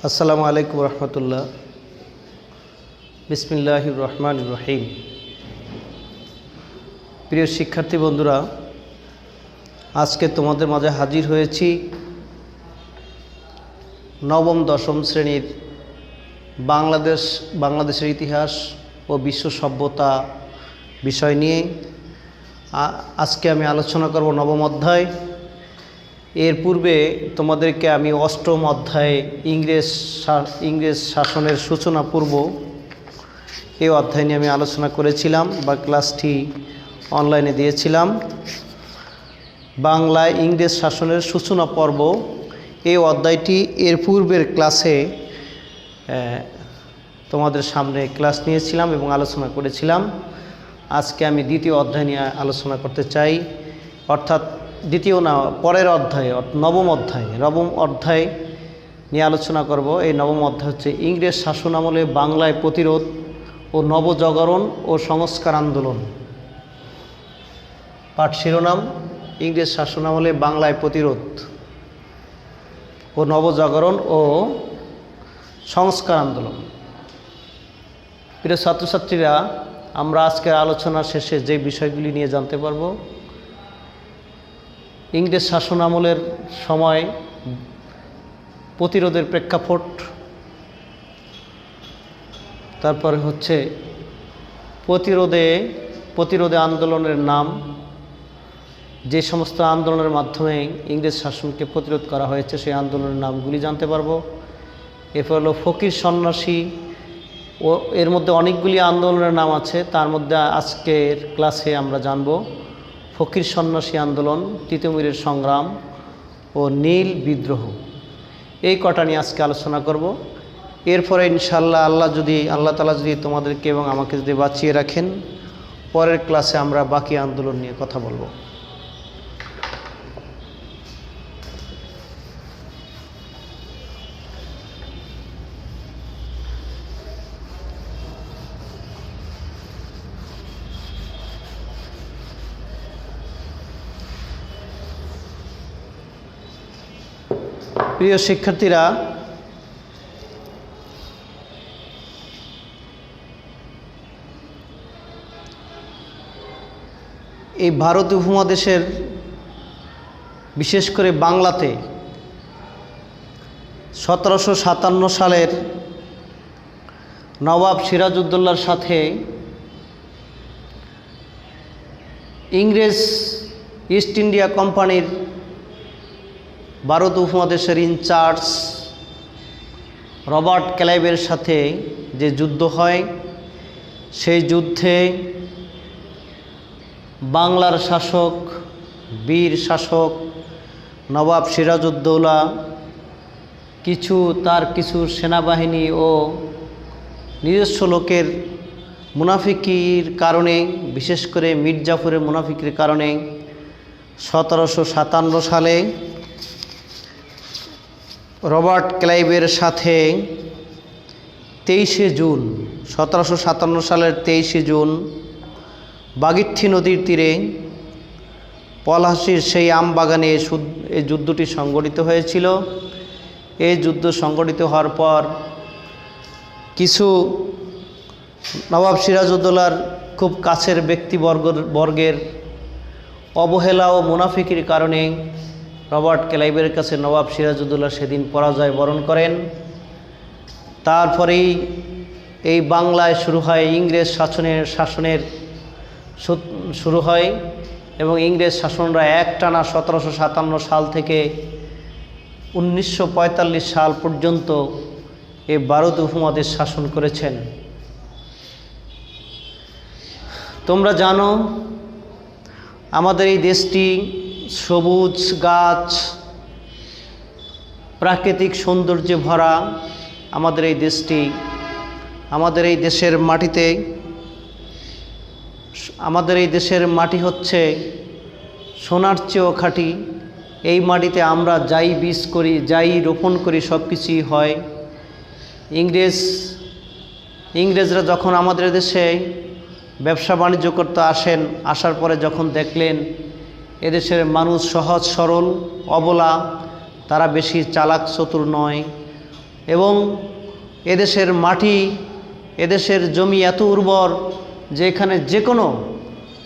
আসসালামু আলাইকুম রহমতুল্লাহ। বিসমিল্লাহির রহমানির রহিম। প্রিয় শিক্ষার্থী বন্ধুরা, আজকে তোমাদের মাঝে হাজির হয়েছি নবম দশম শ্রেণীর বাংলাদেশের ইতিহাস ও বিশ্ব সভ্যতা বিষয় নিয়ে। আজকে আমি আলোচনা করব নবম অধ্যায়। এর পূর্বে তোমাদেরকে আমি অষ্টম অধ্যায়ে ইংরেজ শাসনের সূচনা পূর্ব এই অধ্যায় নিয়ে আমি আলোচনা করেছিলাম বা ক্লাসটি অনলাইনে দিয়েছিলাম। বাংলায় ইংরেজ শাসনের সূচনা পর্ব এই অধ্যায়টি এর পূর্বের ক্লাসে তোমাদের সামনে ক্লাস নিয়েছিলাম এবং আলোচনা করেছিলাম। আজকে আমি দ্বিতীয় অধ্যায় নিয়ে আলোচনা করতে চাই, অর্থাৎ দ্বিতীয় না, পরের অধ্যায়, নবম অধ্যায় নিয়ে আলোচনা করব। এই নবম অধ্যায় হচ্ছে ইংরেজ শাসন আমলে বাংলায় প্রতিরোধ ও নবজাগরণ ও সংস্কার আন্দোলন। পাঠ শিরোনাম: ইংরেজ শাসন আমলে বাংলায় প্রতিরোধ ও নবজাগরণ ও সংস্কার আন্দোলন। প্রিয় ছাত্রছাত্রীরা, আমরা আজকের আলোচনা শেষে যে বিষয়গুলি নিয়ে জানতে পারব: ইংরেজ শাসন আমলের সময় প্রতিরোধের প্রেক্ষাপট, তারপরে হচ্ছে প্রতিরোধে আন্দোলনের নাম, যে সমস্ত আন্দোলনের মাধ্যমে ইংরেজ শাসনকে প্রতিরোধ করা হয়েছে সেই আন্দোলনের নামগুলি জানতে পারবো। এরপর হলো ফকির সন্ন্যাসী, ও এর মধ্যে অনেকগুলি আন্দোলনের নাম আছে, তার মধ্যে আজকের ক্লাসে আমরা জানব ফকির সন্ন্যাসী আন্দোলন, তিতুমিরের সংগ্রাম ও নীল বিদ্রোহ। এই কটা নিয়ে আজকে আলোচনা করব। এরপরে ইনশাআল্লাহ আল্লাহ তাআলা যদি তোমাদেরকে এবং আমাকে যদি বাঁচিয়ে রাখেন, পরের ক্লাসে আমরা বাকি আন্দোলন নিয়ে কথা বলবো। প্রিয় শিক্ষার্থীরা, এই ভারত উপমহাদেশের বিশেষ করে বাংলাতে 1757 সালের নবাব সিরাজউদ্দৌলার সাথে ইংরেজ ইস্ট ইন্ডিয়া কোম্পানির ভারত উপমহাদেশের ইনচার্জ রবার্ট ক্লাইভের সাথে যে যুদ্ধ হয়, সেই যুদ্ধে বাংলার বীর শাসক নবাব সিরাজউদ্দৌলা তার কিছু সেনাবাহিনী ও নিজস্ব লোকের মুনাফিকির কারণে, বিশেষ করে মির্জাফরের মুনাফিকির কারণে 1757 সালে রবার্ট ক্লাইভের সাথে 1757 সালের 23শে জুন বাগীরথী নদীর তীরে পলাশীর সেই আমবাগানে এই যুদ্ধটি সংগঠিত হয়েছিল। এই যুদ্ধ সংগঠিত হওয়ার পর কিছু নবাব সিরাজউদ্দৌলার খুব কাছের ব্যক্তিবর্গের অবহেলা ও মুনাফিকির কারণে রবার্ট ক্লাইভের কাছে নবাব সিরাজউদ্দৌলা সেদিন পরাজয় বরণ করেন। তারপরেই এই বাংলায় শুরু হয় ইংরেজ শাসনের শুরু হয় এবং ইংরেজ শাসনরা একটানা 1757 সাল থেকে 1945 সাল পর্যন্ত এই ভারত উপমহাদেশ শাসন করেছেন। তোমরা জানো, আমাদের এই দেশটি সবুজ গাছ, প্রাকৃতিক সৌন্দর্যে ভরা। আমাদের এই দেশের মাটি হচ্ছে সোনার চেয়েও খাঁটি। এই মাটিতে আমরা যাই বীজ করি, যাই রোপণ করি, সব কিছুই হয়। ইংরেজরা যখন আমাদের দেশে ব্যবসা বাণিজ্য করতে আসার পরে যখন দেখলেন এদেশের মানুষ সহজ সরল, অবলা, তারা বেশি চালাক চতুর নয়, এবং এদেশের মাটি, এদেশের জমি এত উর্বর যে এখানে যে কোনো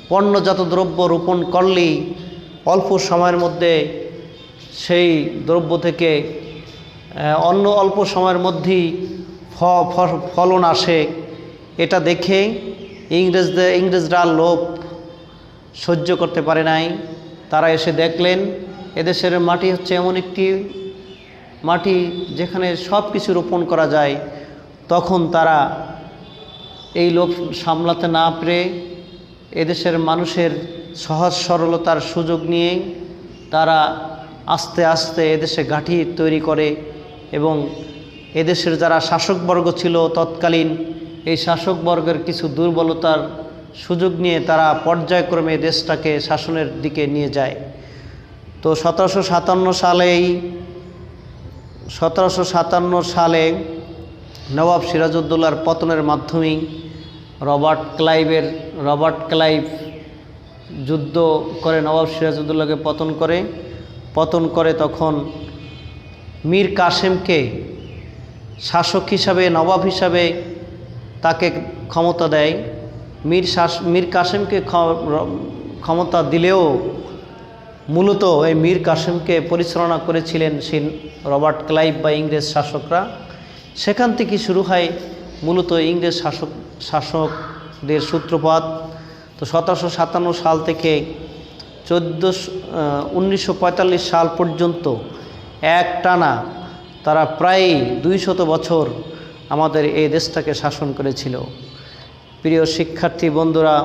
পণ্যজাত দ্রব্য রোপণ করলেই অল্প সময়ের মধ্যে সেই দ্রব্য থেকে অল্প সময়ের মধ্যেই ফলন আসে। এটা দেখে ইংরেজরা লোভ সহ্য করতে পারে নাই। তারা এসে দেখলেন এদেশের মাটি হচ্ছে এমন একটি মাটি যেখানে সব কিছু রোপণ করা যায়। তখন তারা এই লোভ সামলাতে না পেরে এদেশের মানুষের সহজ সরলতার সুযোগ নিয়ে তারা আস্তে আস্তে এদেশে ঘাঁটি তৈরি করে এবং এদেশের যারা শাসকবর্গ ছিল তৎকালীন, এই শাসকবর্গের কিছু দুর্বলতার সুযোগ নিয়ে তারা পর্যায়ক্রমে দেশটাকে শাসনের দিকে নিয়ে যায়। তো 1757 সালে নবাব সিরাজউদ্দৌলার পতনের মাধ্যমে রবার্ট ক্লাইভ যুদ্ধ করে নবাব সিরাজউদ্দৌলাকে পতন করে তখন মীর কাসেমকে শাসক হিসাবে, নবাব হিসাবে তাকে ক্ষমতা দেয়। মীর কাসেমকে ক্ষমতা দিলেও মূলত এই মীর কাসেমকে পরিচালনা করেছিলেন সেই রবার্ট ক্লাইভ বা ইংরেজ শাসকরা। সেখান থেকে শুরু হয় মূলত ইংরেজ শাসকদের সূত্রপাত। তো 1757 সাল থেকে 1945 সাল পর্যন্ত একটানা তারা প্রায় 200 বছর আমাদের এই দেশটাকে শাসন করেছিল। প্রিয় শিক্ষার্থী বন্ধুরা,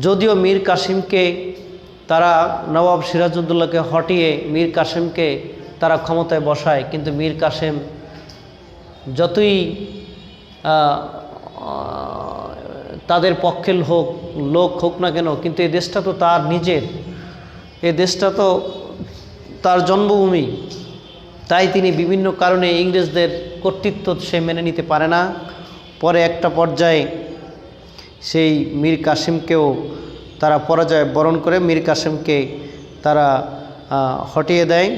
যদিও মীর কাসেমকে তারা নবাব সিরাজউদ্দৌলাকে হটিয়ে মীর কাসেমকে তারা ক্ষমতায় বসায়, কিন্তু মীর কাসেম যতই তাদের পক্ষের লোক হোক না কেন, কিন্তু এই দেশটা তো তার নিজের, এই দেশটা তো তার জন্মভূমি। তাই তিনি বিভিন্ন কারণে ইংরেজদের কর্তৃত্ব সে মেনে নিতে পারে না। পরে একটা পর্যায়ে সেই মীর কাসেমকেও তারা পরাজয় বরণ করে মীর কাসেমকে তারা হটিয়ে দেয়।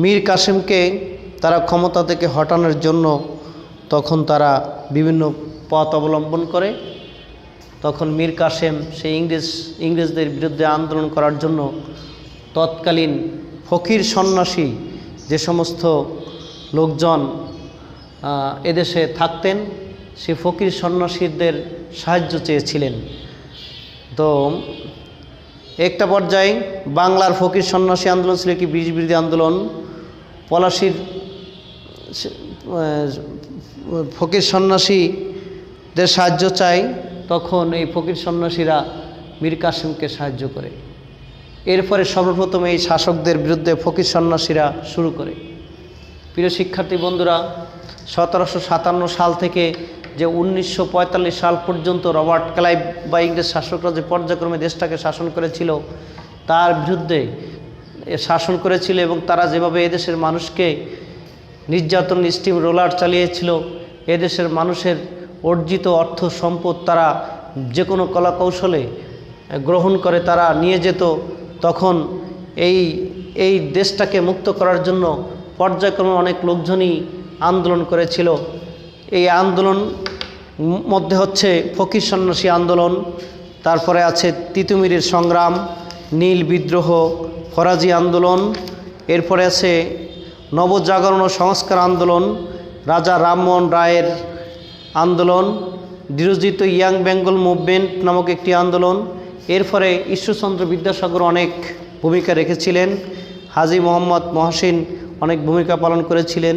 মীর কাসেমকে তারা ক্ষমতা থেকে হটানোর জন্য তখন তারা বিভিন্ন পথ অবলম্বন করে। তখন মীর কাসেম সেই ইংরেজদের বিরুদ্ধে আন্দোলন করার জন্য তৎকালীন ফকির সন্ন্যাসী যে সমস্ত লোকজন এদেশে থাকতেন, সেই ফকির সন্ন্যাসীদের সাহায্য চেয়েছিলেন। তো একটা পর্যায়ে বাংলার ফকির সন্ন্যাসী আন্দোলন ছিল কি ব্রিটিশ বিরোধী আন্দোলন। পলাশীর ফকির সন্ন্যাসীদের সাহায্য চায়, তখন এই ফকির সন্ন্যাসীরা মীর কাসেমকে সাহায্য করে। এরপরে সর্বপ্রথম এই শাসকদের বিরুদ্ধে ফকির সন্ন্যাসীরা শুরু করে। প্রিয় শিক্ষার্থী বন্ধুরা, 1757 সাল থেকে যে 1945 সাল পর্যন্ত রবার্ট ক্লাইভ বা ইংরেজ শাসকরা যে পর্যায়ক্রমে দেশটাকে শাসন করেছিল, তার বিরুদ্ধে শাসন করেছিল এবং তারা যেভাবে এদেশের মানুষকে নির্যাতন স্টিম রোলার চালিয়েছিল, এদেশের মানুষের অর্জিত অর্থ সম্পদ তারা যে কোনো কলাকৌশলে গ্রহণ করে তারা নিয়ে যেত। তখন এই দেশটাকে মুক্ত করার জন্য পর্যায়ক্রমে অনেক লোকজনই আন্দোলন করেছিল। এই আন্দোলন মধ্যে হচ্ছে ফকির সন্ন্যাসী আন্দোলন, তারপরে আছে তিতুমিরের সংগ্রাম, নীল বিদ্রোহ, ফরাজি আন্দোলন, এরপরে আছে নবজাগরণ ও সংস্কার আন্দোলন, রাজা রামমোহন রায়ের আন্দোলন, ডিরোজিত ইয়াং বেঙ্গল মুভমেন্ট নামক একটি আন্দোলন। এরপরে ঈশ্বরচন্দ্র বিদ্যাসাগর অনেক ভূমিকা রেখেছিলেন, হাজী মোহাম্মদ মহসিন অনেক ভূমিকা পালন করেছিলেন,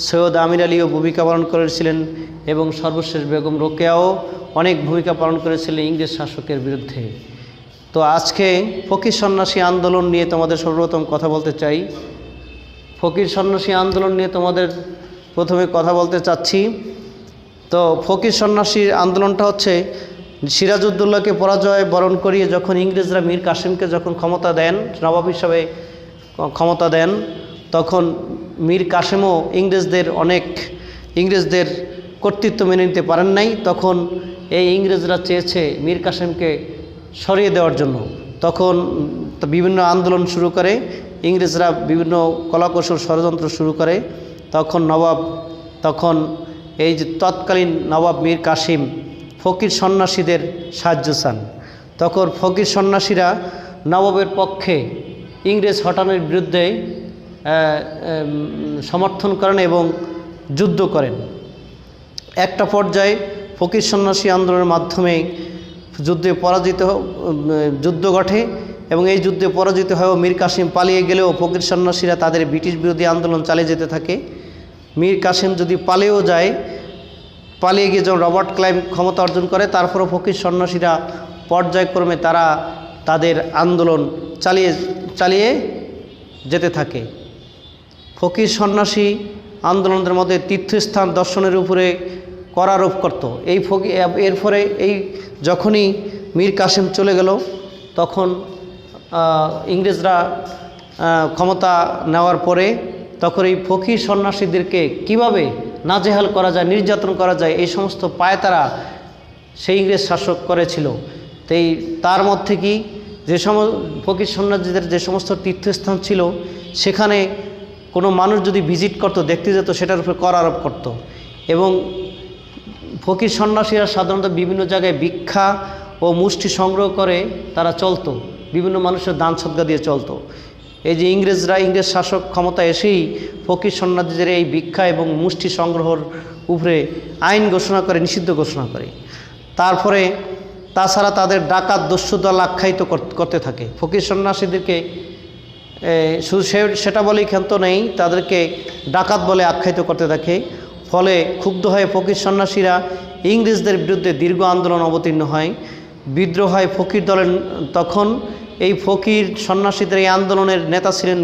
সৈয়দ আমির আলীও ভূমিকা পালন করেছিলেন এবং সর্বশেষ বেগম রোকেয়াও অনেক ভূমিকা পালন করেছিলেন ইংরেজ শাসকের বিরুদ্ধে। তো আজকে ফকির সন্ন্যাসী আন্দোলন নিয়ে তোমাদের সর্বপ্রথম কথা বলতে চাই। ফকির সন্ন্যাসী আন্দোলন নিয়ে তোমাদের প্রথমে কথা বলতে চাচ্ছি। তো ফকির সন্ন্যাসীর আন্দোলনটা হচ্ছে সিরাজউদ্দৌলাকে পরাজয় বরণ করিয়ে যখন ইংরেজরা মীর কাসেমকে যখন ক্ষমতা দেন, নবাব হিসাবে ক্ষমতা দেন, তখন মীর কাসেমও ইংরেজদের কর্তৃত্ব মেনে নিতে পারেন নাই। তখন এই ইংরেজরা চেয়েছে মীর কাসেমকে সরিয়ে দেওয়ার জন্য। তখন বিভিন্ন আন্দোলন শুরু করে, ইংরেজরা বিভিন্ন কলাকৌশল ষড়যন্ত্র শুরু করে। তখন এই যে তৎকালীন নবাব মীর কাসিম ফকির সন্ন্যাসীদের সাহায্য চান। তখন ফকির সন্ন্যাসীরা নবাবের পক্ষে ইংরেজ হটানোর বিরুদ্ধে সমর্থন করেন এবং যুদ্ধ করেন। একটা পর্যায়ে ফকির সন্ন্যাসী আন্দোলনের মাধ্যমে যুদ্ধ ঘটে এবং এই যুদ্ধে পরাজিত হয়েও মীর কাসিম পালিয়ে গেলেও ফকির সন্ন্যাসীরা তাদের ব্রিটিশ বিরোধী আন্দোলন চালিয়ে যেতে থাকে। মীর কাসিম যদি পালিয়ে গিয়ে যখন রবার্ট ক্লাইভ ক্ষমতা অর্জন করে, তারপরও ফকির সন্ন্যাসীরা পর্যায়ক্রমে তাদের আন্দোলন চালিয়ে যেতে থাকে। ফকির সন্ন্যাসী আন্দোলনের মধ্যে তীর্থস্থান দর্শনের উপরে কর আরোপ করত। এরপরে যখনই মীর কাসিম চলে গেল, তখন ইংরেজরা ক্ষমতা নেওয়ার পরে তখন এই ফকির সন্ন্যাসীদেরকে কিভাবে নাজেহাল করা যায়, নির্যাতন করা যায়, এই সমস্ত পায়তারা সেই ইংরেজ শাসক করেছিল। তার মধ্যে কি ফকির সন্ন্যাসীদের যে সমস্ত তীর্থস্থান ছিল, সেখানে কোনো মানুষ যদি ভিজিট করতো, দেখতে যেত, সেটার উপরে কর আরোপ করত। এবং ফকির সন্ন্যাসীরা সাধারণত বিভিন্ন জায়গায় ভিক্ষা ও মুষ্টি সংগ্রহ করে তারা চলতো, বিভিন্ন মানুষের দান সদ্গা দিয়ে চলতো। এই যে ইংরেজ শাসক ক্ষমতা এসেই ফকির সন্ন্যাসীদের এই ভিক্ষা এবং মুষ্টি সংগ্রহের উপরে আইন ঘোষণা করে, নিষিদ্ধ ঘোষণা করে। তারপরে তাছাড়া তাদের ডাকাত দস্যু দল আখ্যায়িত করতে থাকে। ফকির সন্ন্যাসীদেরকে শুধু সেটা বলেই ক্ষান্ত নেই, তাদেরকে ডাকাত বলে আখ্যায়িত করতে থাকে। ফলে ক্ষুব্ধ হয়ে ফকির সন্ন্যাসীরা ইংরেজদের বিরুদ্ধে দীর্ঘ আন্দোলন অবতীর্ণ হয়, বিদ্রোহ হয় ফকির দলের। তখন এই ফকির সন্ন্যাসীদের এই আন্দোলনের নেতা ছিলেন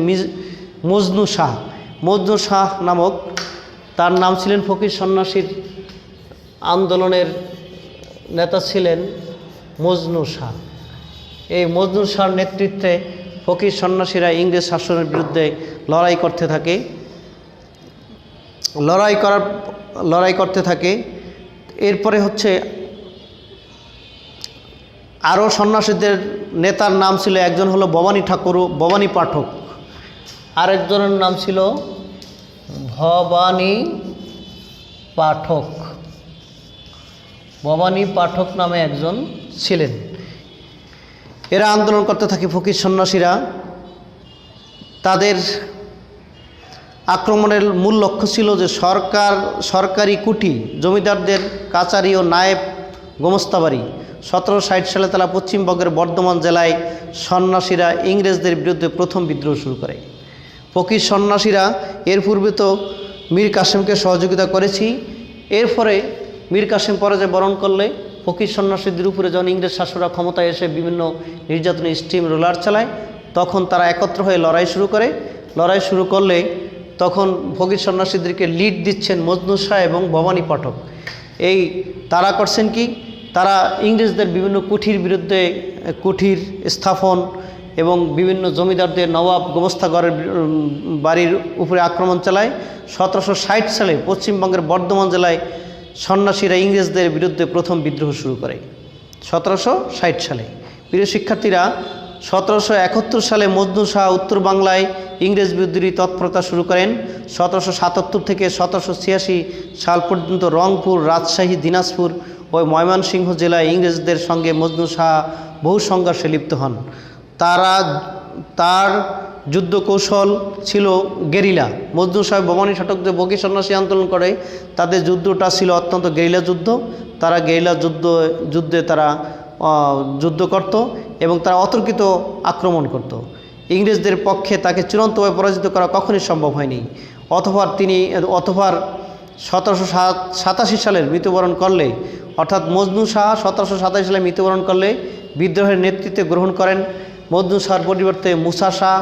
মজনু শাহ নামক, তার নাম ছিলেন ফকির সন্ন্যাসীর আন্দোলনের নেতা ছিলেন মজনু শাহ। এই মজনু শাহর নেতৃত্বে ফকির সন্ন্যাসীরা ইংরেজ শাসনের বিরুদ্ধে লড়াই করতে থাকে। এরপরে আরও সন্ন্যাসীদের নেতার নাম ছিল, একজন হলো ভবানী পাঠক, আরেকজনের নাম ছিল ভবানী পাঠক নামে একজন ছিলেন। এরা আন্দোলন করতে থাকে। ফকির সন্ন্যাসীরা তাদের আক্রমণের মূল লক্ষ্য ছিল যে সরকারি কুঠি, জমিদারদের কাচারি ও নায়েব গোমস্তাবাড়ি। 1760 সালে তারা পশ্চিমবঙ্গের বর্ধমান জেলায় সন্ন্যাসীরা ইংরেজদের বিরুদ্ধে প্রথম বিদ্রোহ শুরু করে। ফকির সন্ন্যাসীরা এর পূর্বে তো মীর কাসিমকে সহযোগিতা করেছি। এরপরে মীর কাসিম পরাজয় বরণ করলে ফকির সন্ন্যাসীদের উপরে যখন ইংরেজ শাসকরা ক্ষমতায় এসে বিভিন্ন নির্যাতনী স্টিম রোলার চালায়, তখন তারা একত্র হয়ে লড়াই শুরু করলে তখন ফকির সন্ন্যাসীদেরকে লিড দিচ্ছেন মজনু শাহ এবং ভবানী পাঠক। তারা করছেন কি, তারা ইংরেজদের বিভিন্ন কুঠির স্থাপন এবং বিভিন্ন জমিদারদের নবাব গোমস্তাগরের বাড়ির উপরে আক্রমণ চালায়। 1760 সালে পশ্চিমবঙ্গের বর্ধমান জেলায় সন্ন্যাসীরা ইংরেজদের বিরুদ্ধে প্রথম বিদ্রোহ শুরু করে 1760 সালে। প্রিয় শিক্ষার্থীরা, 1771 সালে মজনু শাহ উত্তর বাংলায় ইংরেজ বিরোধী তৎপরতা শুরু করেন। 1777 থেকে 1786 সাল পর্যন্ত রংপুর, রাজশাহী, দিনাজপুর ও ময়মনসিংহ জেলায় ইংরেজদের সঙ্গে মজনু শাহ বহু সংঘর্ষে লিপ্ত হন। তার যুদ্ধ কৌশল ছিল গেরিলা। মজনু শাহ ভবানী পাঠক যে ফকির সন্ন্যাসী আন্দোলন করে, তাদের যুদ্ধটা ছিল অত্যন্ত গেরিলা যুদ্ধ। তারা গেরিলা যুদ্ধে যুদ্ধ করত এবং তারা অতর্কিত আক্রমণ করত। ইংরেজদের পক্ষে তাকে চূড়ান্তভাবে পরাজিত করা কখনই সম্ভব হয়নি। অতঃপর 1787 সালের মৃত্যুবরণ করলে, অর্থাৎ মজনু শাহ 1787 সালে মৃত্যুবরণ করলে বিদ্রোহের নেতৃত্বে গ্রহণ করেন মজনু শাহর পরিবর্তে মুসা শাহ,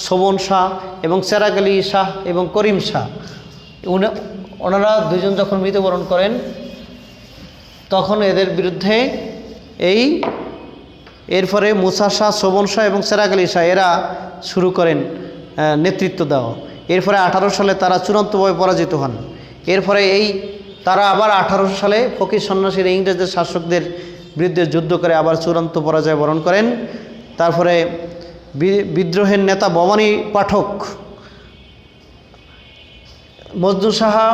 শোভন শাহ এবং চেরাগ আলী শাহ এবং করিম শাহ। ওনারা দুজন যখন মৃত্যুবরণ করেন, তখন এদের বিরুদ্ধে এরপরে মুসা শাহ, শোভন শাহ এবং চেরাগ আলী শাহ এরা শুরু করেন নেতৃত্ব দেওয়া। এরপরে 1800 সালে তারা চূড়ান্তভাবে পরাজিত হন। এরপরে তারা আবার 1800 সালে ফকির সন্ন্যাসীরা ইংরেজদের শাসকদের বিরুদ্ধে যুদ্ধ করে আবার চূড়ান্ত পরাজয় বরণ করেন। তারপরে বিদ্রোহের নেতা ভবানী পাঠক, মজনু সাহা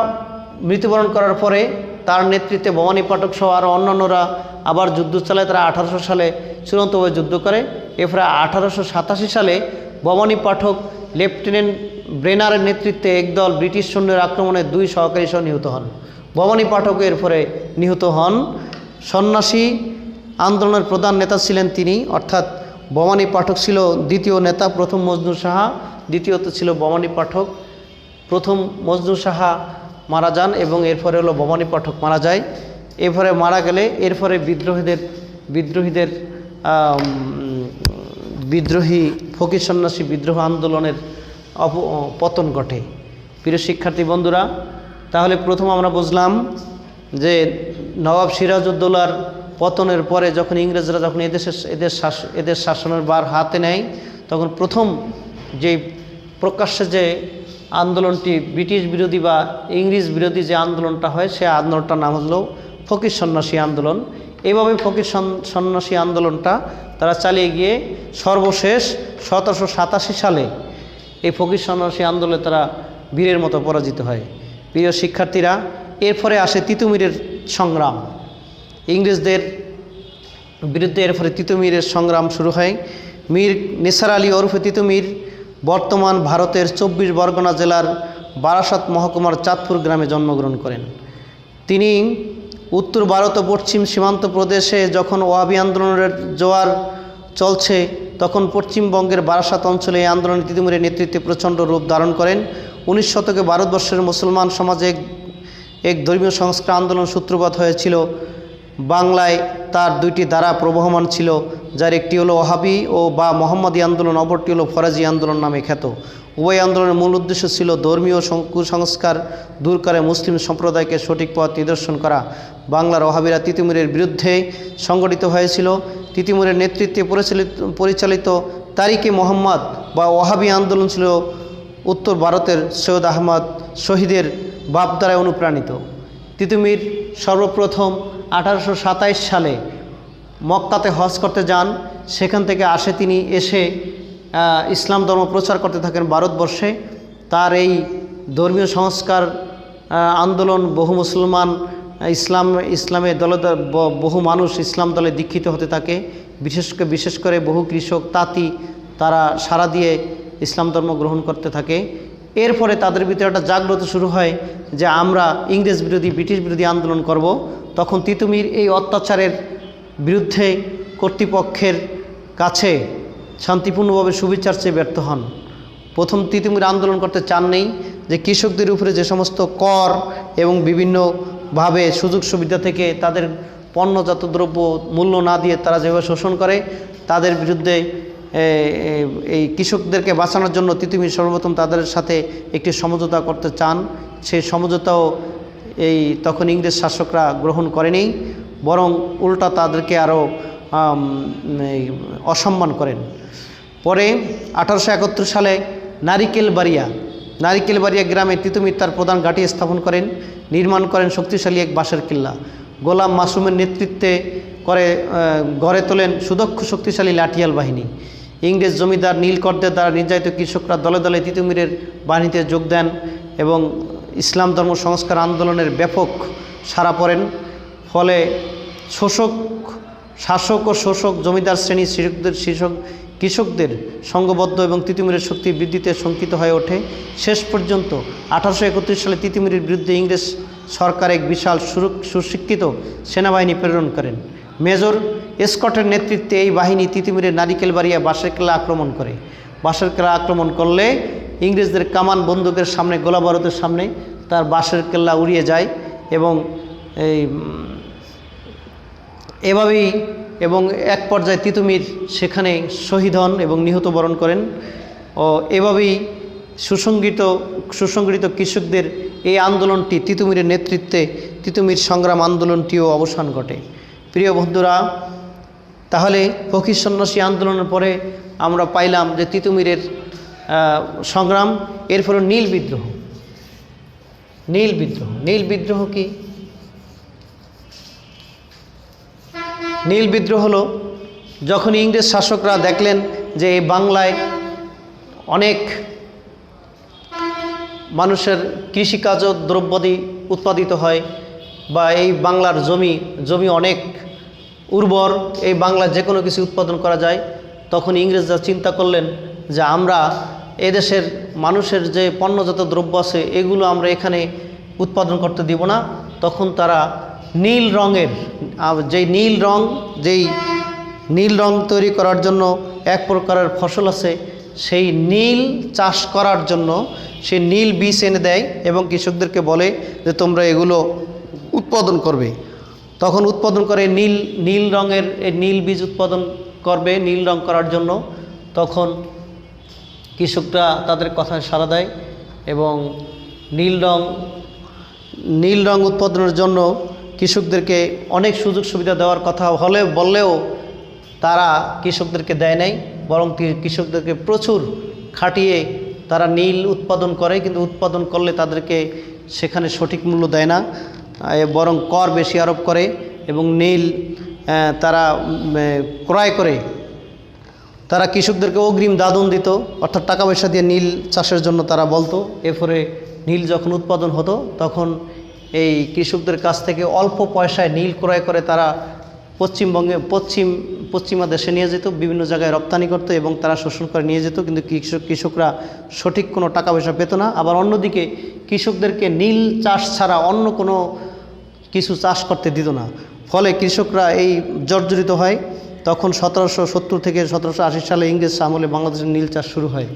মৃত্যুবরণ করার পরে তার নেতৃত্বে ভবানী পাঠক সহ আরও অন্যান্যরা আবার যুদ্ধ চালায়। তারা 1800 সালে চূড়ান্তভাবে যুদ্ধ করে। এরপরে 1887 সালে ভবানী পাঠক লেফটেন্যান্ট ব্রেনারের নেতৃত্বে একদল ব্রিটিশ সৈন্যের আক্রমণে 2 সহকারী সহ নিহত হন। ভবানী পাঠক এরপরে নিহত হন। সন্ন্যাসী আন্দোলনের প্রধান নেতা ছিলেন তিনি, অর্থাৎ ভবানী পাঠক ছিল দ্বিতীয় নেতা। প্রথম মজনু সাহা, দ্বিতীয়ত ছিল ভবানী পাঠক। প্রথম মজনু সাহা মারা যান এবং এরপরে হলো ভবানী পাঠক মারা যায়। এরপরে মারা গেলে এরপরে বিদ্রোহী ফকির সন্ন্যাসী বিদ্রোহ আন্দোলনের পতন ঘটে। প্রিয় শিক্ষার্থী বন্ধুরা, তাহলে প্রথম আমরা বুঝলাম যে নবাব সিরাজউদ্দৌলার পতনের পরে যখন ইংরেজরা যখন এদের শাসনের ভার হাতে নেয়, তখন প্রথম যে প্রকাশ্যে যে আন্দোলনটি ব্রিটিশ বিরোধী বা ইংরেজ বিরোধী যে আন্দোলনটা হয়, সে আন্দোলনটার নাম হলো ফকির সন্ন্যাসী আন্দোলন। এইভাবে ফকির সন্ন্যাসী আন্দোলনটা তারা চালিয়ে গিয়ে সর্বশেষ 1787 সালে এই ফকির সন্ন্যাসী আন্দোলনে তারা বীরের মতো পরাজিত হয়। প্রিয় শিক্ষার্থীরা, এরপরে আসে তিতুমিরের সংগ্রাম। ইংরেজদের বিরুদ্ধে এরপরে তিতুমিরের সংগ্রাম শুরু হয়। মীর নিসার আলী ওরফে তিতুমির বর্তমান ভারতের 24 পরগনা জেলার বারাসাত মহকুমার চাঁদপুর গ্রামে জন্মগ্রহণ করেন। তিনি উত্তর ভারত ও পশ্চিম সীমান্ত প্রদেশে যখন ওয়াহাবি আন্দোলনের জোয়ার চলছে, তখন পশ্চিমবঙ্গের বারাসাত অঞ্চলে এই আন্দোলনে তিতুমিরের নেতৃত্বে প্রচণ্ড রূপ ধারণ করেন। 19 শতকে ভারতবর্ষের মুসলমান সমাজে এক ধর্মীয় সংস্কার আন্দোলন সূত্রপাত হয়েছিল। বাংলায় তার 2টি ধারা প্রবহমান ছিল, যার একটি হলো ওয়াহাবি ও বা মোহাম্মদী আন্দোলন, অপরটি হলো ফরাজি আন্দোলন নামে খ্যাত। উভয় আন্দোলনের মূল উদ্দেশ্য ছিল ধর্মীয় কুসংস্কার দূর করে মুসলিম সম্প্রদায়কে সঠিক পথ নিদর্শন করা। বাংলার ওয়াহাবিরা তিতুমিরের বিরুদ্ধে সংগঠিত হয়েছিল। তিতুমিরের নেতৃত্বে পরিচালিত তারিকে মোহাম্মদ বা ওয়াহাবি আন্দোলন ছিল উত্তর ভারতের সৈয়দ আহমদ শহীদের ভাবধারায় অনুপ্রাণিত। তিতুমির সর্বপ্রথম 1827 সালে মক্কাতে হজ করতে যান। সেখান থেকে তিনি এসে ইসলাম ধর্ম প্রচার করতে থাকেন ভারতবর্ষে। তার এই ধর্মীয় সংস্কার আন্দোলন বহু মুসলমান ইসলামে বহু মানুষ ইসলাম দলে দীক্ষিত হতে থাকে। বিশেষ করে বহু কৃষক তাঁতি তারা সাড়া দিয়ে ইসলাম ধর্ম গ্রহণ করতে থাকে। এরপরে তাদের ভিতরে একটা জাগ্রত শুরু হয় যে আমরা ইংরেজ বিরোধী ব্রিটিশ বিরোধী আন্দোলন করব। তখন তিতুমির এই অত্যাচারের বিরুদ্ধে কর্তৃপক্ষের কাছে শান্তিপূর্ণভাবে সুবিচার চেয়ে ব্যর্থ হন। প্রথম তিতুমির আন্দোলন করতে চাননি যে কৃষকদের উপরে যে সমস্ত কর এবং বিভিন্নভাবে সুযোগ সুবিধা থেকে তাদের পণ্যজাত দ্রব্য মূল্য না দিয়ে তারা যেভাবে শোষণ করে, তাদের বিরুদ্ধে এই কৃষকদেরকে বাঁচানোর জন্য তিতুমির সর্বপ্রথম তাদের সাথে একটি সমঝোতা করতে চান। সেই সমঝোতাও তখন ইংরেজ শাসকরা গ্রহণ করেনি, বরং উল্টা তাদেরকে আরও অসম্মান করেন। পরে 1871 সালে নারিকেলবাড়িয়া গ্রামে তিতুমির তার প্রধান ঘাঁটি স্থাপন করেন, নির্মাণ করেন শক্তিশালী এক বাঁশের কিল্লা। গোলাম মাসুমের নেতৃত্বে গড়ে তোলেন সুদক্ষ শক্তিশালী লাঠিয়াল বাহিনী। ইংরেজ জমিদার নীলকরদের দ্বারা নির্যাতিত কৃষকরা দলে দলে তিতুমিরের বাহিনীতে যোগ দেন এবং ইসলাম ধর্ম সংস্কার আন্দোলনের ব্যাপক সাড়া পড়েন। ফলে শাসক ও শোষক জমিদার শ্রেণী কৃষকদের সংঘবদ্ধ এবং তিতুমিরের শক্তি বৃদ্ধিতে শঙ্কিত হয়ে ওঠে। শেষ পর্যন্ত 1831 সালে তিতুমিরের বিরুদ্ধে ইংরেজ সরকার এক বিশাল সুশিক্ষিত সেনাবাহিনী প্রেরণ করেন। মেজর স্কটের নেতৃত্বে এই বাহিনী তিতুমিরের নারিকেলবাড়িয়া বাঁশের কেল্লা আক্রমণ করে। বাঁশের কেল্লা আক্রমণ করলে ইংরেজদের কামান বন্দুকের সামনে গোলা বারুদের সামনে তার বাঁশের কেল্লা উড়িয়ে যায় এবং এভাবেই এক পর্যায়ে তিতুমির সেখানে শহীদ হন এবং নিহত বরণ করেন। এভাবেই সুসংগঠিত কৃষকদের এই আন্দোলনটি তিতুমিরের নেতৃত্বে তিতুমির সংগ্রাম আন্দোলনটিও অবসান ঘটে। প্রিয় বন্ধুরা, তাহলে ফকির সন্ন্যাসী আন্দোলনের পরে আমরা পাইলাম যে তিতুমিরের সংগ্রাম। এরপরে নীল বিদ্রোহ কি? নীল বিদ্রোহ হলো যখন ইংরেজ শাসকরা দেখলেন যে এই বাংলায় অনেক মানুষের কৃষিকাজ দ্রব্যাদি উৎপাদিত হয় বা এই বাংলার জমি অনেক উর্বর, এই বাংলায় যে কোনো কিছু উৎপাদন করা যায়, তখন ইংরেজরা চিন্তা করলেন যে আমরা এদেশের মানুষের যে পণ্যজাত দ্রব্য আছে এগুলো আমরা এখানে উৎপাদন করতে দিব না। তখন তারা নীল রঙের যেই নীল রং তৈরি করার জন্য এক প্রকারের ফসল আছে, সেই নীল চাষ করার জন্য সে নীল বীজ এনে দেয় এবং কৃষকদেরকে বলে যে তোমরা এগুলো উৎপাদন করবে। তখন উৎপাদন করে নীল রঙের এই নীল বীজ উৎপাদন করবে নীল রং করার জন্য। তখন কৃষকরা তাদের কথায় সাড়া দেয় এবং নীল রং উৎপাদনের জন্য কৃষকদেরকে অনেক সুযোগ সুবিধা দেওয়ার কথা বললেও তারা কৃষকদেরকে দেয় নাই, বরং কৃষকদেরকে প্রচুর খাটিয়ে তারা নীল উৎপাদন করে, কিন্তু উৎপাদন করলে তাদেরকে সেখানে সঠিক মূল্য দেয় না, বরং কর বেশি আরোপ করে এবং নীল তারা ক্রয় করে তারা কৃষকদেরকে অগ্রিম দাদন দিত, অর্থাৎ টাকা পয়সা দিয়ে নীল চাষের জন্য তারা বলতো। এরপরে নীল যখন উৎপাদন হতো তখন এই কৃষকদের কাছ থেকে অল্প পয়সায় নীল ক্রয় করে তারা পশ্চিমা দেশে নিয়ে যেত, বিভিন্ন জায়গায় রপ্তানি করতো এবং তারা শোষণ করে নিয়ে যেত, কিন্তু কৃষকরা সঠিক কোনো টাকা পয়সা পেত না। আবার অন্যদিকে কৃষকদেরকে নীল চাষ ছাড়া অন্য কোনো কিছু চাষ করতে দিত না, ফলে কৃষকরা এই জর্জরিত হয়। তখন 1770 থেকে 1780 সালে ইংরেজ আমলে বাংলাদেশের নীল চাষ শুরু হয়।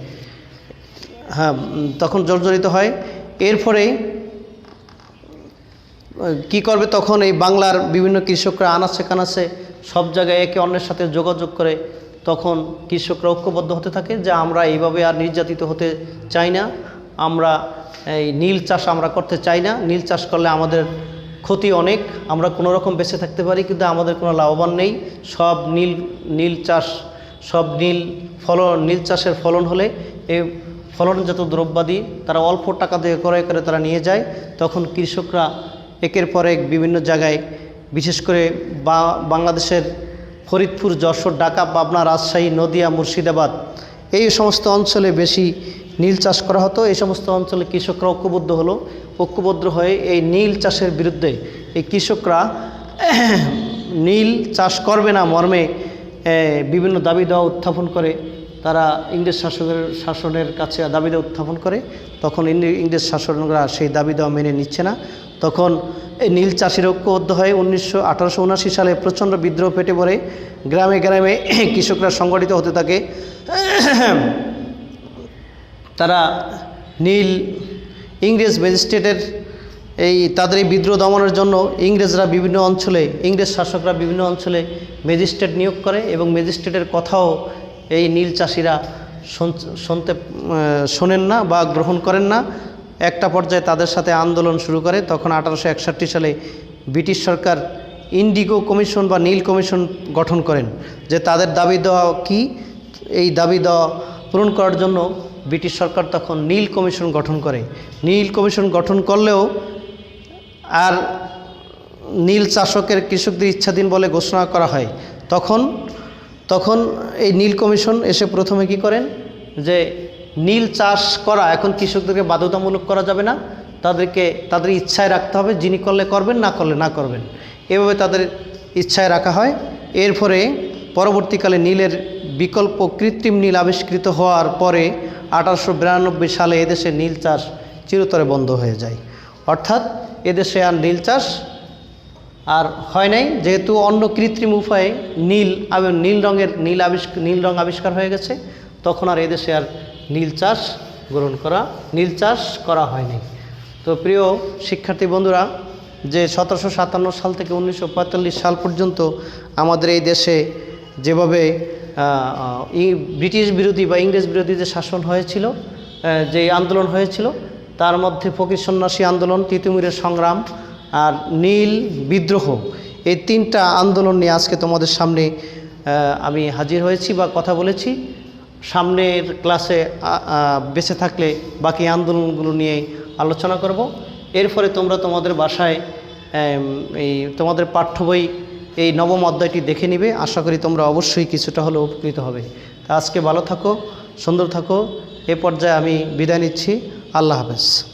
হ্যাঁ, তখন জর্জরিত হয়। এরপরে কি করবে, তখন এই বাংলার বিভিন্ন কৃষকরা আনাচে কানাচে সব জায়গায় একে অন্যের সাথে যোগাযোগ করে তখন কৃষকরা ঐক্যবদ্ধ হতে থাকে যে আমরা এইভাবে আর নির্যাতিত হতে চাই না, আমরা এই নীল চাষ আমরা করতে চাই না, নীল চাষ করলে আমাদের ক্ষতি অনেক, আমরা কোনো রকম বেঁচে থাকতে পারি কিন্তু আমাদের কোনো লাভবান নেই। সব নীল চাষের ফলন হলে এই ফলনজাত দ্রব্যাদি তারা অল্প টাকা দিয়ে ক্রয় করে তারা নিয়ে যায়। তখন কৃষকরা একের পর এক বিভিন্ন জায়গায়, বিশেষ করে বাংলাদেশের ফরিদপুর, যশোর, ঢাকা, পাবনা, রাজশাহী, নদিয়া, মুর্শিদাবাদ এই সমস্ত অঞ্চলে বেশি নীল চাষ করা হতো। এই সমস্ত অঞ্চলে কৃষকরা ঐক্যবদ্ধ হয়ে এই নীল চাষের বিরুদ্ধে এই কৃষকরা নীল চাষ করবে না মর্মে বিভিন্ন দাবি দেওয়া উত্থাপন করে, তারা ইংরেজ শাসনের কাছে দাবি দেওয়া উত্থাপন করে। তখন ইংরেজ শাসকরা সেই দাবি দেওয়া মেনে নিচ্ছে না। তখন এই নীল চাষির ঐক্যবদ্ধ হয়ে 1879 সালে প্রচণ্ড বিদ্রোহ পেটে পড়ে, গ্রামে গ্রামে কৃষকরা সংগঠিত হতে থাকে। তারা ইংরেজ ম্যাজিস্ট্রেটের তাদের এই বিদ্রোহ দমনের জন্য ইংরেজ শাসকরা বিভিন্ন অঞ্চলে ম্যাজিস্ট্রেট নিয়োগ করে এবং ম্যাজিস্ট্রেটের কথাও এই নীল চাষিরা শোনেন না বা গ্রহণ করেন না। একটা পর্যায়ে তাদের সাথে আন্দোলন শুরু করে। তখন 1861 সালে ব্রিটিশ সরকার ইন্ডিগো কমিশন বা নীল কমিশন গঠন করেন, যে তাদের দাবি দেওয়া কি, এই দাবি দেওয়া পূরণ করার জন্য ব্রিটিশ সরকার তখন নীল কমিশন গঠন করে। নীল কমিশন গঠন করলেও আর নীল চাষকের কৃষকদের ইচ্ছাধীন বলে ঘোষণা করা হয়। তখন এই নীল কমিশন এসে প্রথমে কি করেন, যে নীল চাষ করা এখন কৃষকদেরকে বাধ্যতামূলক করা যাবে না, তাদের ইচ্ছায় রাখতে হবে, যিনি করলে করবেন, না করলে না করবেন, এভাবে তাদের ইচ্ছায় রাখা হয়। এরপরে পরবর্তীকালে নীলের বিকল্প কৃত্রিম নীল আবিষ্কৃত হওয়ার পরে 1892 সালে এদেশে নীল চাষ চিরতরে বন্ধ হয়ে যায়। অর্থাৎ এদেশে আর নীল চাষ আর হয় নাই, যেহেতু অন্য কৃত্রিম উপায়ে নীল রং আবিষ্কার হয়ে গেছে, তখন আর এদেশে আর নীল চাষ করা হয়নি। তো প্রিয় শিক্ষার্থী বন্ধুরা, যে 1757 সাল থেকে 1945 সাল পর্যন্ত আমাদের এই দেশে যেভাবে ব্রিটিশ বিরোধী বা ইংরেজ বিরোধী যে শাসন হয়েছিল, যে আন্দোলন হয়েছিল, তার মধ্যে ফকির সন্ন্যাসী আন্দোলন, তিতুমিরের সংগ্রাম আর নীল বিদ্রোহ, এই তিনটা আন্দোলন নিয়ে আজকে তোমাদের সামনে আমি হাজির হয়েছি বা কথা বলেছি। সামনের ক্লাসে বেঁচে থাকলে বাকি আন্দোলনগুলো নিয়ে আলোচনা করব। এরপরে তোমরা তোমাদের বাসায় তোমাদের পাঠ্য বই এই নবম অধ্যায়টি দেখে নিবে। আশা করি তোমরা অবশ্যই কিছুটা হলেও উপকৃত হবে। তা আজকে ভালো থাকো, সুন্দর থাকো। এ পর্যায়ে আমি বিদায় নিচ্ছি। আল্লাহ হাফেজ।